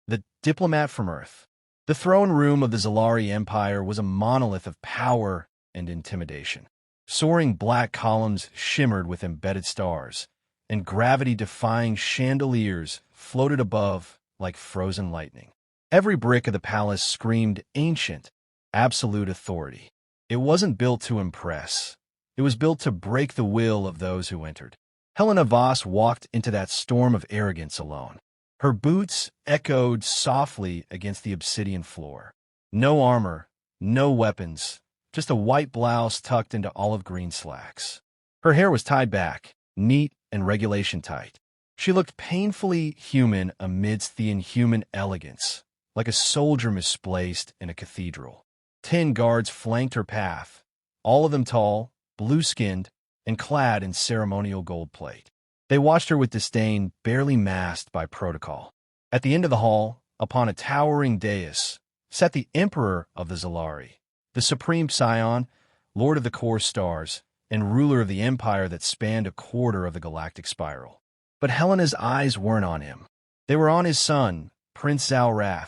The Diplomat from Earth. The throne room of the Xelari Empire was a monolith of power and intimidation. Soaring black columns shimmered with embedded stars, and gravity-defying chandeliers floated above like frozen lightning. Every brick of the palace screamed ancient, absolute authority. It wasn't built to impress. It was built to break the will of those who entered. Helena Voss walked into that storm of arrogance alone. Her boots echoed softly against the obsidian floor. No armor, no weapons, just a white blouse tucked into olive green slacks. Her hair was tied back, neat and regulation tight. She looked painfully human amidst the inhuman elegance, like a soldier misplaced in a cathedral. 10 guards flanked her path, all of them tall, blue-skinned, and clad in ceremonial gold plate. They watched her with disdain, barely masked by protocol. At the end of the hall, upon a towering dais, sat the Emperor of the Xelari, the Supreme Scion, Lord of the Core Stars, and ruler of the empire that spanned a quarter of the galactic spiral. But Helena's eyes weren't on him. They were on his son, Prince Xelari,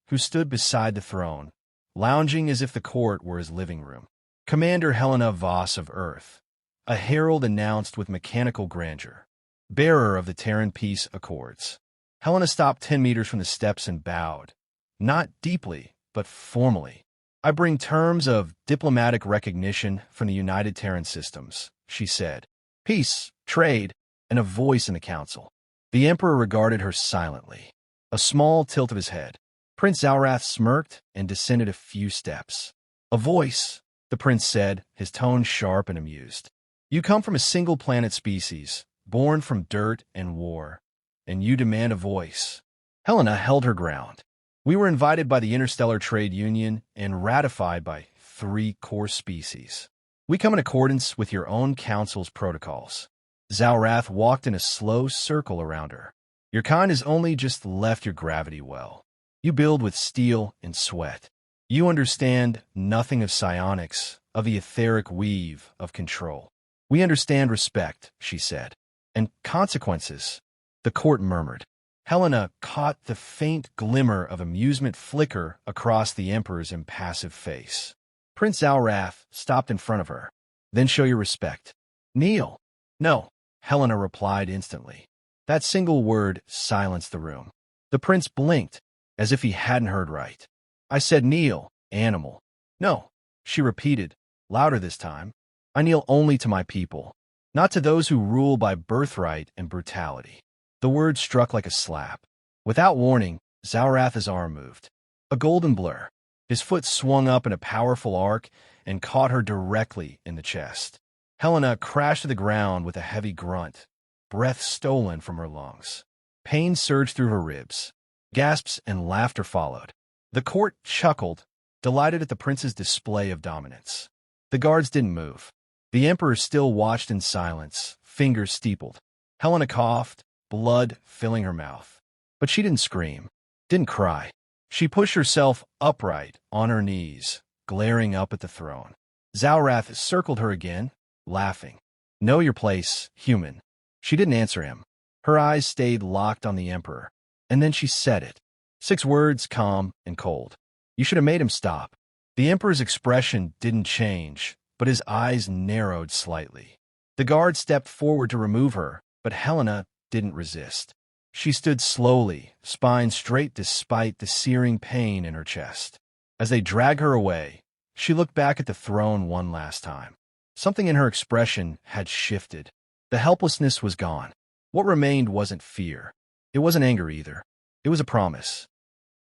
who stood beside the throne, lounging as if the court were his living room. Commander Helena Voss of Earth, a herald announced with mechanical grandeur, bearer of the Terran peace accords. Helena stopped 10 meters from the steps and bowed, not deeply, but formally. "I bring terms of diplomatic recognition from the United Terran systems," she said. "Peace, trade, and a voice in the council." The Emperor regarded her silently, a small tilt of his head. Prince Xelari smirked and descended a few steps. "A voice," the prince said, his tone sharp and amused. "You come from a single-planet species, born from dirt and war, and you demand a voice." Helena held her ground. "We were invited by the Interstellar Trade Union and ratified by 3 core species. We come in accordance with your own council's protocols." Xelari walked in a slow circle around her. "Your kind has only just left your gravity well. You build with steel and sweat. You understand nothing of psionics, of the etheric weave of control. We understand respect," she said. "And consequences," the court murmured. Helena caught the faint glimmer of amusement flicker across the Emperor's impassive face. Prince Xelari stopped in front of her. "Then show your respect." "Kneel." "No," Helena replied instantly. That single word silenced the room. The prince blinked, as if he hadn't heard right. "I said kneel, animal." "No," she repeated, louder this time. "I kneel only to my people, not to those who rule by birthright and brutality." The word struck like a slap. Without warning, Xelari's arm moved. A golden blur. His foot swung up in a powerful arc and caught her directly in the chest. Helena crashed to the ground with a heavy grunt, breath stolen from her lungs. Pain surged through her ribs. Gasps and laughter followed. The court chuckled, delighted at the prince's display of dominance. The guards didn't move. The Emperor still watched in silence, fingers steepled. Helena coughed, blood filling her mouth. But she didn't scream, didn't cry. She pushed herself upright on her knees, glaring up at the throne. Xelari circled her again, laughing. "Know your place, human." She didn't answer him. Her eyes stayed locked on the Emperor. And then she said it. 6 words, calm and cold. "You should have made him stop." The Emperor's expression didn't change, but his eyes narrowed slightly. The guard stepped forward to remove her, but Helena didn't resist. She stood slowly, spine straight despite the searing pain in her chest. As they dragged her away, she looked back at the throne one last time. Something in her expression had shifted. The helplessness was gone. What remained wasn't fear. It wasn't anger either. It was a promise.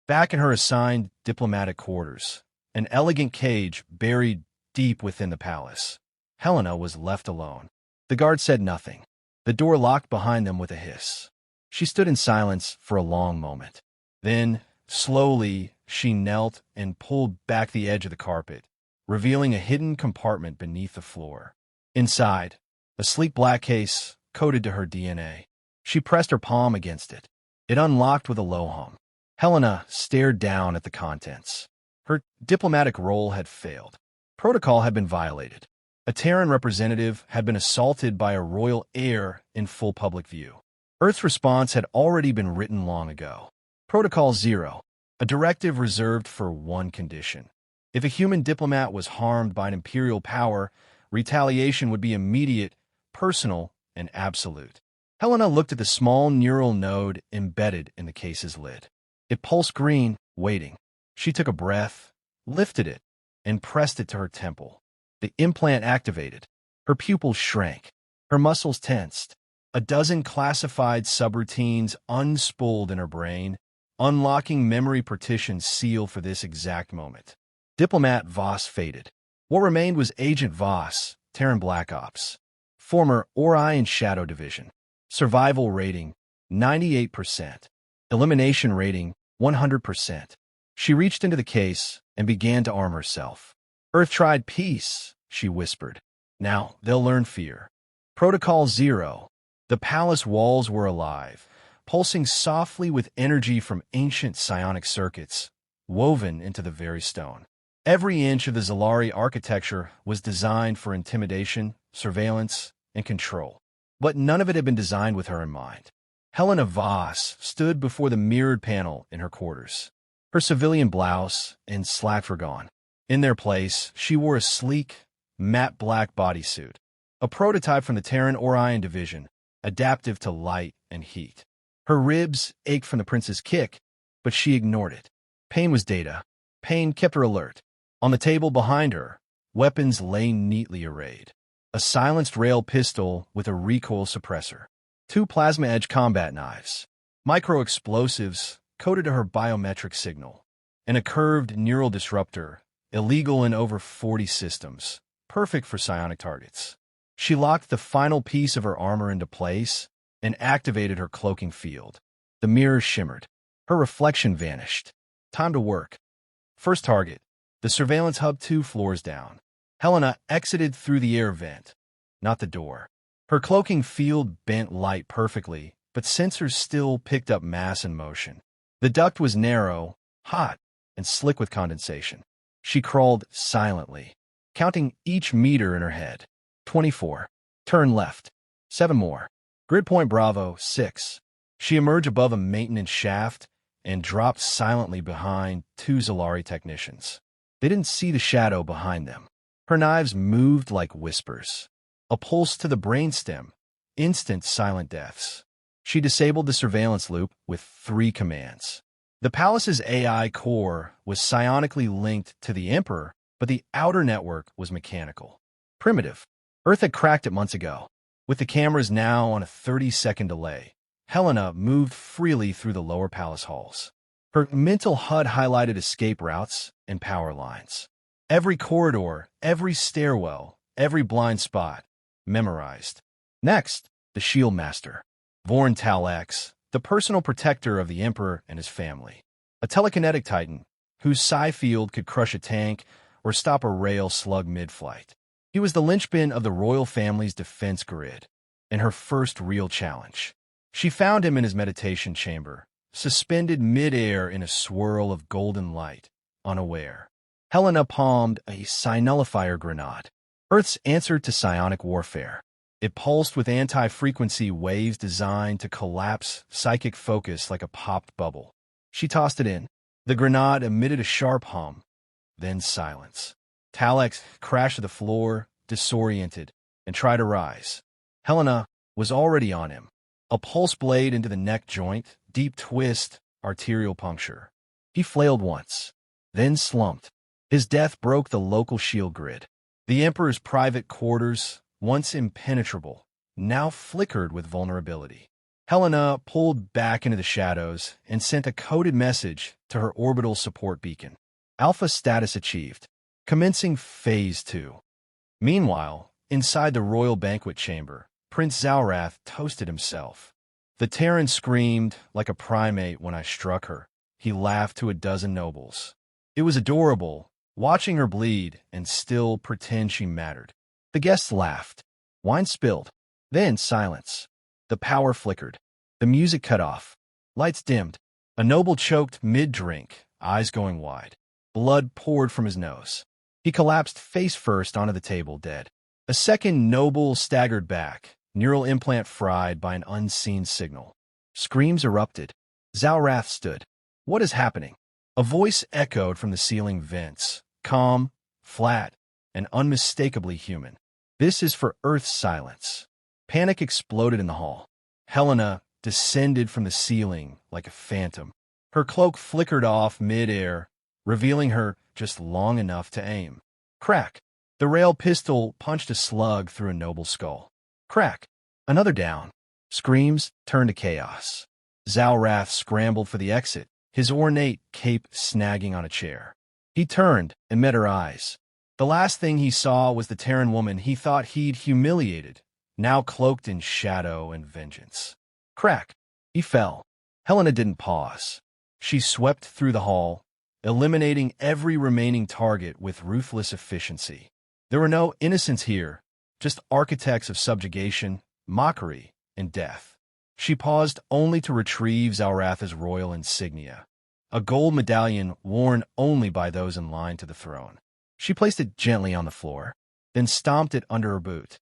Back in her assigned diplomatic quarters, an elegant cage buried deep within the palace, Helena was left alone. The guard said nothing. The door locked behind them with a hiss. She stood in silence for a long moment. Then, slowly, she knelt and pulled back the edge of the carpet, revealing a hidden compartment beneath the floor. Inside, a sleek black case coded to her DNA. She pressed her palm against it. It unlocked with a low hum. Helena stared down at the contents. Her diplomatic role had failed. Protocol had been violated. A Terran representative had been assaulted by a royal heir in full public view. Earth's response had already been written long ago. Protocol 0, a directive reserved for one condition. If a human diplomat was harmed by an imperial power, retaliation would be immediate, personal, and absolute. Helena looked at the small neural node embedded in the case's lid. It pulsed green, waiting. She took a breath, lifted it, and pressed it to her temple. The implant activated. Her pupils shrank. Her muscles tensed. A dozen classified subroutines unspooled in her brain, unlocking memory partitions sealed for this exact moment. Diplomat Voss faded. What remained was Agent Voss, Terran Black Ops. Former Orion Shadow Division. Survival rating, 98%. Elimination rating, 100%. She reached into the case and began to arm herself. Earth tried peace, she whispered. Now they'll learn fear. Protocol 0. The palace walls were alive, pulsing softly with energy from ancient psionic circuits, woven into the very stone. Every inch of the Xelari architecture was designed for intimidation, surveillance, and control. But none of it had been designed with her in mind. Helena Voss stood before the mirrored panel in her quarters. Her civilian blouse and slacks were gone. In their place, she wore a sleek, matte black bodysuit, a prototype from the Terran Orion Division, adaptive to light and heat. Her ribs ached from the prince's kick, but she ignored it. Pain was data. Pain kept her alert. On the table behind her, weapons lay neatly arrayed. A silenced rail pistol with a recoil suppressor. 2 plasma-edge combat knives. Micro-explosives coded to her biometric signal. And a curved neural disruptor, illegal in over 40 systems, perfect for psionic targets. She locked the final piece of her armor into place and activated her cloaking field. The mirror shimmered. Her reflection vanished. Time to work. First target. The surveillance hub 2 floors down. Helena exited through the air vent, not the door. Her cloaking field bent light perfectly, but sensors still picked up mass and motion. The duct was narrow, hot, and slick with condensation. She crawled silently, counting each meter in her head. 24. Turn left. 7 more. Grid point Bravo, 6. She emerged above a maintenance shaft and dropped silently behind 2 Xelari technicians. They didn't see the shadow behind them. Her knives moved like whispers. A pulse to the brainstem. Instant silent deaths. She disabled the surveillance loop with 3 commands. The palace's AI core was psionically linked to the Emperor, but the outer network was mechanical. Primitive. Earth had cracked it months ago. With the cameras now on a 30-second delay, Helena moved freely through the lower palace halls. Her mental HUD highlighted escape routes and power lines. Every corridor, every stairwell, every blind spot, memorized. Next, the Shield Master. Vorn Tal-X, the personal protector of the Emperor and his family. A telekinetic titan, whose psi field could crush a tank or stop a rail slug mid-flight. He was the linchpin of the royal family's defense grid, and her first real challenge. She found him in his meditation chamber, suspended mid-air in a swirl of golden light, unaware. Helena palmed a psi-nullifier grenade, Earth's answer to psionic warfare. It pulsed with anti-frequency waves designed to collapse psychic focus like a popped bubble. She tossed it in. The grenade emitted a sharp hum, then silence. Tal-X crashed to the floor, disoriented, and tried to rise. Helena was already on him. A pulse blade into the neck joint, deep twist, arterial puncture. He flailed once, then slumped. His death broke the local shield grid. The Emperor's private quarters, once impenetrable, now flickered with vulnerability. Helena pulled back into the shadows and sent a coded message to her orbital support beacon. Alpha status achieved. Commencing Phase 2. Meanwhile, inside the royal banquet chamber, Prince Zalrath toasted himself. The Terran screamed like a primate when I struck her. He laughed to a dozen nobles. It was adorable, watching her bleed and still pretend she mattered. The guests laughed. Wine spilled. Then silence. The power flickered. The music cut off. Lights dimmed. A noble choked mid-drink, eyes going wide. Blood poured from his nose. He collapsed face first onto the table, dead. A second noble staggered back, neural implant fried by an unseen signal. Screams erupted. Zalrath stood. What is happening? A voice echoed from the ceiling vents, calm, flat, and unmistakably human. This is for Earth's silence. Panic exploded in the hall. Helena descended from the ceiling like a phantom. Her cloak flickered off mid-air, revealing her just long enough to aim. Crack! The rail pistol punched a slug through a noble skull. Crack! Another down. Screams turned to chaos. Xelari scrambled for the exit, his ornate cape snagging on a chair. He turned and met her eyes. The last thing he saw was the Terran woman he thought he'd humiliated, now cloaked in shadow and vengeance. Crack! He fell. Helena didn't pause. She swept through the hall, eliminating every remaining target with ruthless efficiency. There were no innocents here, just architects of subjugation, mockery, and death. She paused only to retrieve Xelari's royal insignia, a gold medallion worn only by those in line to the throne. She placed it gently on the floor, then stomped it under her boot.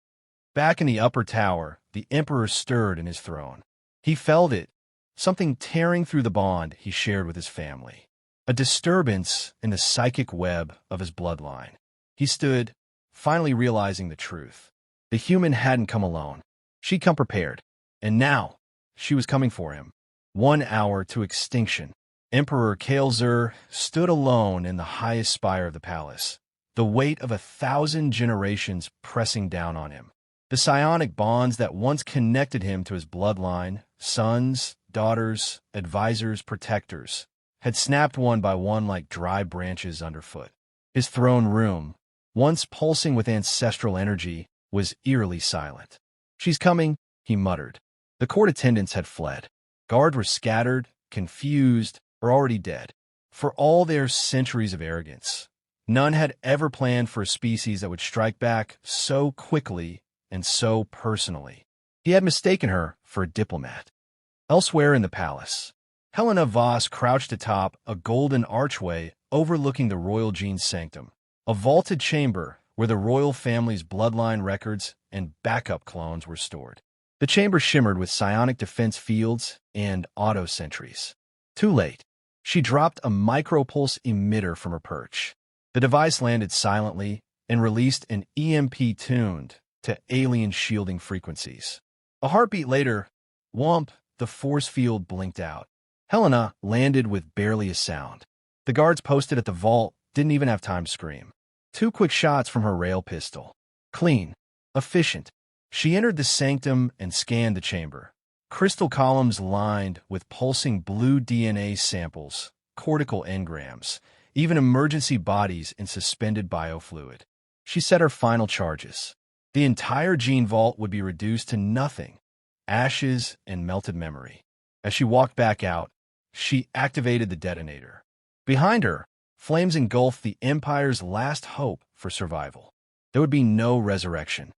Back in the upper tower, the Emperor stirred in his throne. He felt it, something tearing through the bond he shared with his family. A disturbance in the psychic web of his bloodline. He stood, finally realizing the truth. The human hadn't come alone. She'd come prepared. And now, she was coming for him. 1 hour to extinction. Emperor Xelari stood alone in the highest spire of the palace, the weight of 1,000 generations pressing down on him. The psionic bonds that once connected him to his bloodline, sons, daughters, advisors, protectors, had snapped one by one like dry branches underfoot. His throne room, once pulsing with ancestral energy, was eerily silent. "She's coming," he muttered. The court attendants had fled. Guards were scattered, confused, or already dead. For all their centuries of arrogance, none had ever planned for a species that would strike back so quickly and so personally. He had mistaken her for a diplomat. Elsewhere in the palace, Helena Voss crouched atop a golden archway overlooking the royal gene's sanctum, a vaulted chamber where the royal family's bloodline records and backup clones were stored. The chamber shimmered with psionic defense fields and auto-sentries. Too late. She dropped a micropulse emitter from her perch. The device landed silently and released an EMP tuned to alien shielding frequencies. A heartbeat later, whomp, the force field blinked out. Helena landed with barely a sound. The guards posted at the vault didn't even have time to scream. 2 quick shots from her rail pistol. Clean. Efficient. She entered the sanctum and scanned the chamber. Crystal columns lined with pulsing blue DNA samples, cortical engrams, even emergency bodies in suspended biofluid. She set her final charges. The entire gene vault would be reduced to nothing, ashes and melted memory. As she walked back out, she activated the detonator. Behind her, flames engulfed the Empire's last hope for survival. There would be no resurrection.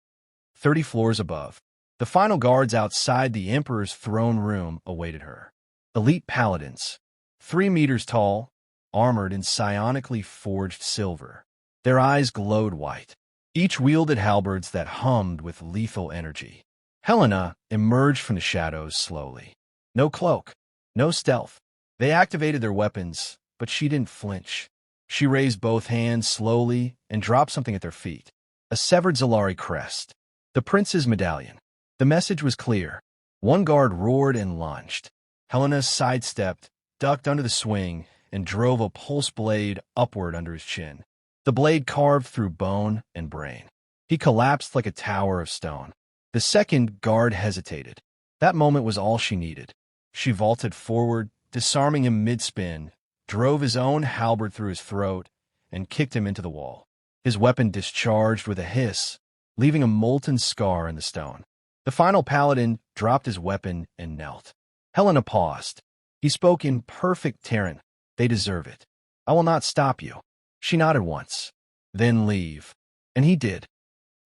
30 floors above, the final guards outside the Emperor's throne room awaited her. Elite paladins, 3 meters tall, armored in psionically forged silver. Their eyes glowed white. Each wielded halberds that hummed with lethal energy. Helena emerged from the shadows slowly. No cloak, no stealth. They activated their weapons, but she didn't flinch. She raised both hands slowly and dropped something at their feet. A severed Xelari crest. The prince's medallion. The message was clear. One guard roared and lunged. Helena sidestepped, ducked under the swing, and drove a pulse blade upward under his chin. The blade carved through bone and brain. He collapsed like a tower of stone. The second guard hesitated. That moment was all she needed. She vaulted forward, disarming him mid-spin, drove his own halberd through his throat, and kicked him into the wall. His weapon discharged with a hiss, leaving a molten scar in the stone. The final paladin dropped his weapon and knelt. Helena paused. He spoke in perfect Terran. "They deserve it. I will not stop you." She nodded once. "Then leave." And he did.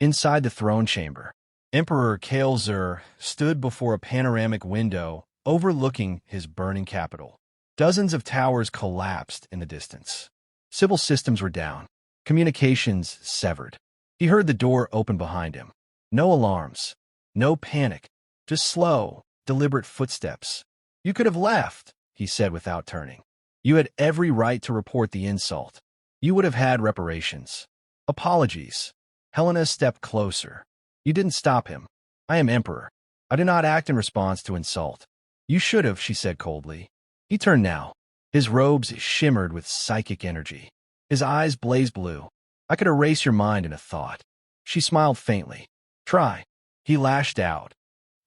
Inside the throne chamber, Emperor Xelari stood before a panoramic window overlooking his burning capital. Dozens of towers collapsed in the distance. Civil systems were down. Communications severed. He heard the door open behind him. No alarms. No panic. Just slow, deliberate footsteps. "You could have left," he said without turning. You had every right to report the insult. You would have had reparations. Apologies. Helena stepped closer. You didn't stop him. I am Emperor. I do not act in response to insult. You should have, she said coldly. He turned now. His robes shimmered with psychic energy. His eyes blazed blue. I could erase your mind in a thought. She smiled faintly. Try. He lashed out.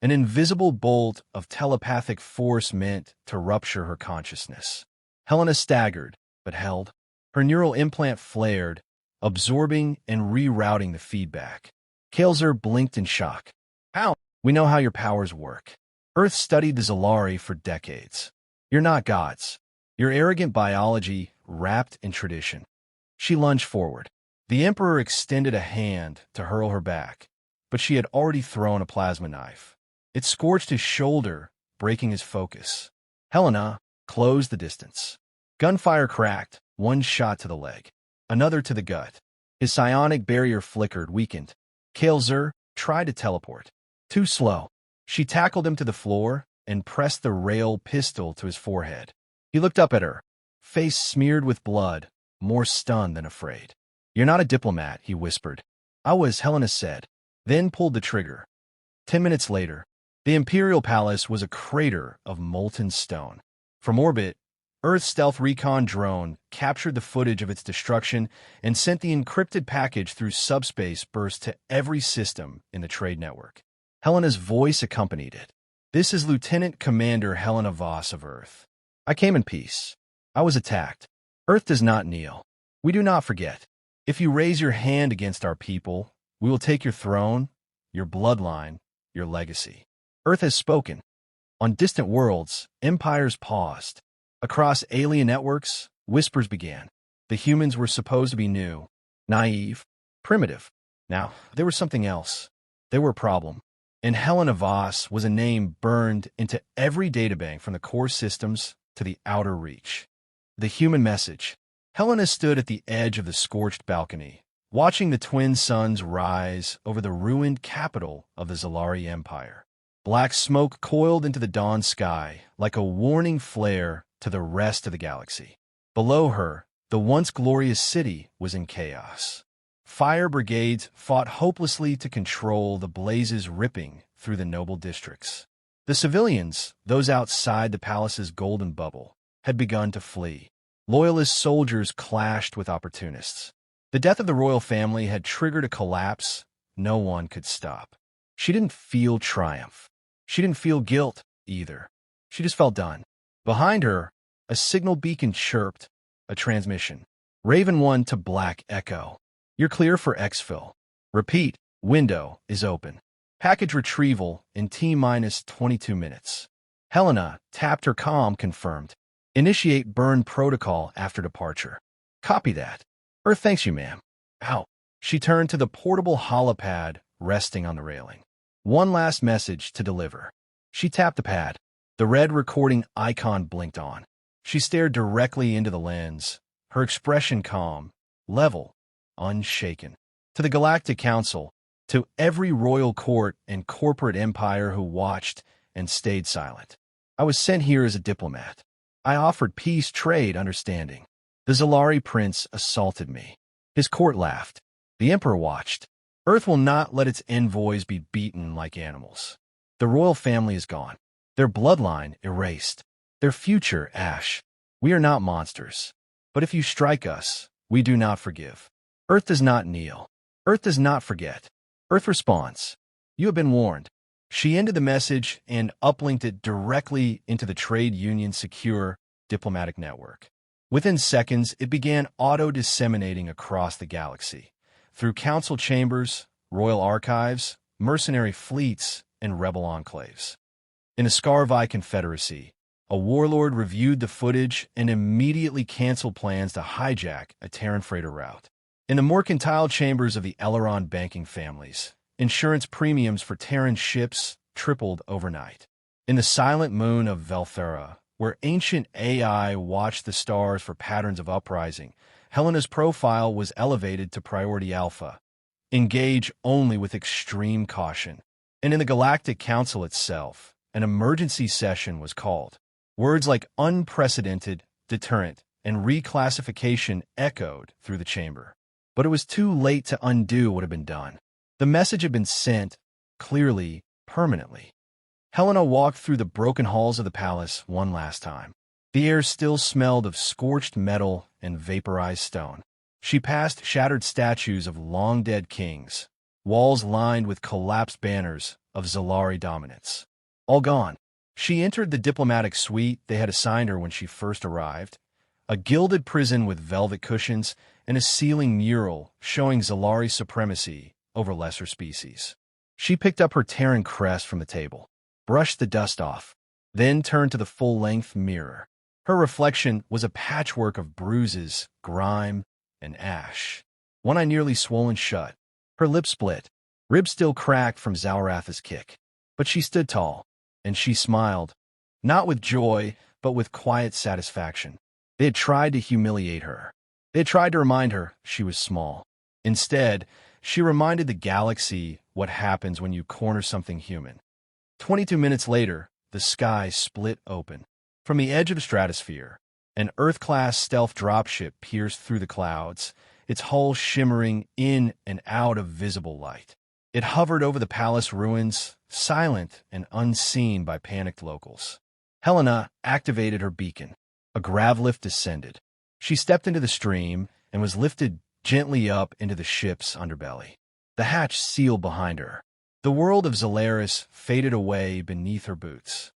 An invisible bolt of telepathic force meant to rupture her consciousness. Helena staggered, but held. Her neural implant flared, absorbing and rerouting the feedback. Kael'zer blinked in shock. How? We know how your powers work. Earth studied the Xelari for decades. You're not gods. Your arrogant biology wrapped in tradition. She lunged forward. The Emperor extended a hand to hurl her back, but she had already thrown a plasma knife. It scorched his shoulder, breaking his focus. Helena closed the distance. Gunfire cracked, one shot to the leg, another to the gut. His psionic barrier flickered, weakened. Kael'zer tried to teleport. Too slow. She tackled him to the floor and pressed the rail pistol to his forehead. He looked up at her, face smeared with blood, more stunned than afraid. You're not a diplomat, he whispered. I was, Helena said, then pulled the trigger. 10 minutes later, the Imperial Palace was a crater of molten stone. From orbit, Earth's stealth recon drone captured the footage of its destruction and sent the encrypted package through subspace burst to every system in the trade network. Helena's voice accompanied it. This is Lieutenant Commander Helena Voss of Earth. I came in peace. I was attacked. Earth does not kneel. We do not forget. If you raise your hand against our people, we will take your throne, your bloodline, your legacy. Earth has spoken. On distant worlds, empires paused. Across alien networks, whispers began. The humans were supposed to be new, naive, primitive. Now, there was something else. They were a problem. And Helena Voss was a name burned into every databank from the core systems to the outer reach. The human message. Helena stood at the edge of the scorched balcony, watching the twin suns rise over the ruined capital of the Xelari Empire. Black smoke coiled into the dawn sky like a warning flare to the rest of the galaxy. Below her, the once glorious city was in chaos. Fire brigades fought hopelessly to control the blazes ripping through the noble districts. The civilians, those outside the palace's golden bubble, had begun to flee. Loyalist soldiers clashed with opportunists. The death of the royal family had triggered a collapse no one could stop. She didn't feel triumph. She didn't feel guilt, either. She just felt done. Behind her, a signal beacon chirped, a transmission. Raven 1 to Black Echo. You're clear for exfil. Repeat, window is open. Package retrieval in T-minus 22 minutes. Helena tapped her comm, confirmed. Initiate burn protocol after departure. Copy that. Earth thanks you, ma'am. Ow. She turned to the portable holopad resting on the railing. One last message to deliver. She tapped the pad. The red recording icon blinked on. She stared directly into the lens, her expression calm, level, unshaken. To the Galactic Council, to every royal court and corporate empire who watched and stayed silent. I was sent here as a diplomat. I offered peace, trade, understanding. The Xelari prince assaulted me. His court laughed. The emperor watched. Earth will not let its envoys be beaten like animals. The royal family is gone. Their bloodline erased. Their future ash. We are not monsters. But if you strike us, we do not forgive. Earth does not kneel. Earth does not forget. Earth responds. You have been warned. She ended the message and uplinked it directly into the trade union secure diplomatic network. Within seconds, it began auto-disseminating across the galaxy, through council chambers, royal archives, mercenary fleets, and rebel enclaves. In a Scarvi confederacy, a warlord reviewed the footage and immediately canceled plans to hijack a Terran freighter route. In the mercantile chambers of the Eleron banking families, insurance premiums for Terran ships tripled overnight. In the silent moon of Velthera, where ancient AI watched the stars for patterns of uprising, Helena's profile was elevated to priority alpha. Engage only with extreme caution. And in the Galactic Council itself, an emergency session was called. Words like unprecedented, deterrent, and reclassification echoed through the chamber. But it was too late to undo what had been done. The message had been sent, clearly, permanently. Helena walked through the broken halls of the palace one last time. The air still smelled of scorched metal and vaporized stone. She passed shattered statues of long-dead kings, walls lined with collapsed banners of Xelari dominance. All gone. She entered the diplomatic suite they had assigned her when she first arrived, a gilded prison with velvet cushions and a ceiling mural showing Xelari supremacy over lesser species. She picked up her Terran crest from the table, brushed the dust off, then turned to the full-length mirror. Her reflection was a patchwork of bruises, grime, and ash. One eye nearly swollen shut, her lips split, ribs still cracked from Zalratha's kick. But she stood tall, and she smiled, not with joy, but with quiet satisfaction. They had tried to humiliate her. They had tried to remind her she was small. Instead, she reminded the galaxy what happens when you corner something human. 22 minutes later, the sky split open. From the edge of the stratosphere, an Earth-class stealth dropship pierced through the clouds, its hull shimmering in and out of visible light. It hovered over the palace ruins, silent and unseen by panicked locals. Helena activated her beacon. A grav lift descended. She stepped into the stream and was lifted gently up into the ship's underbelly. The hatch sealed behind her. The world of Xelaris faded away beneath her boots.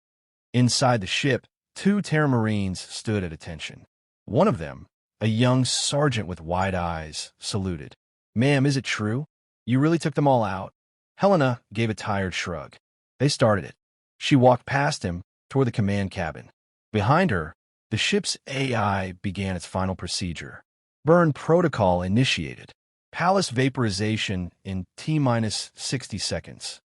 Inside the ship, 2 Terran Marines stood at attention. One of them, a young sergeant with wide eyes, saluted. "Ma'am, is it true? You really took them all out?" Helena gave a tired shrug. They started it. She walked past him toward the command cabin. Behind her, the ship's AI began its final procedure. Burn protocol initiated. Palace vaporization in T-minus 60 seconds.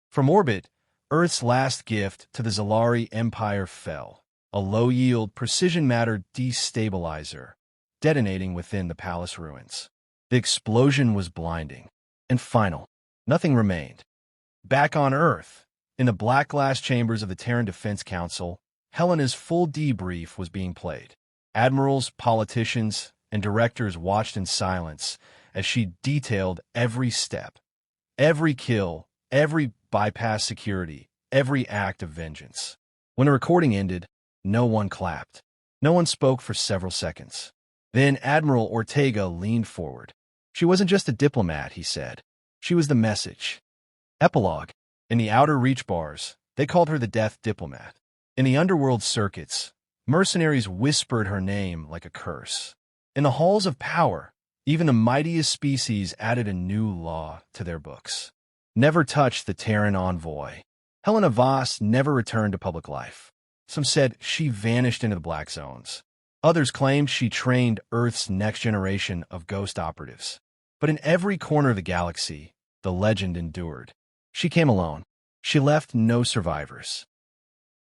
From orbit, Earth's last gift to the Xelari Empire fell. A low-yield precision matter destabilizer, detonating within the palace ruins. The explosion was blinding. And final. Nothing remained. Back on Earth, in the black glass chambers of the Terran Defense Council, Helena's full debrief was being played. Admirals, politicians, and directors watched in silence as she detailed every step, every kill, every bypass security, every act of vengeance. When the recording ended, no one clapped. No one spoke for several seconds. Then Admiral Ortega leaned forward. She wasn't just a diplomat, he said. She was the message. Epilogue. In the outer reach bars, they called her the Death Diplomat. In the underworld circuits, mercenaries whispered her name like a curse. In the halls of power, even the mightiest species added a new law to their books. Never touch the Terran envoy. Helena Voss never returned to public life. Some said she vanished into the black zones. Others claimed she trained Earth's next generation of ghost operatives. But in every corner of the galaxy, the legend endured. She came alone. She left no survivors.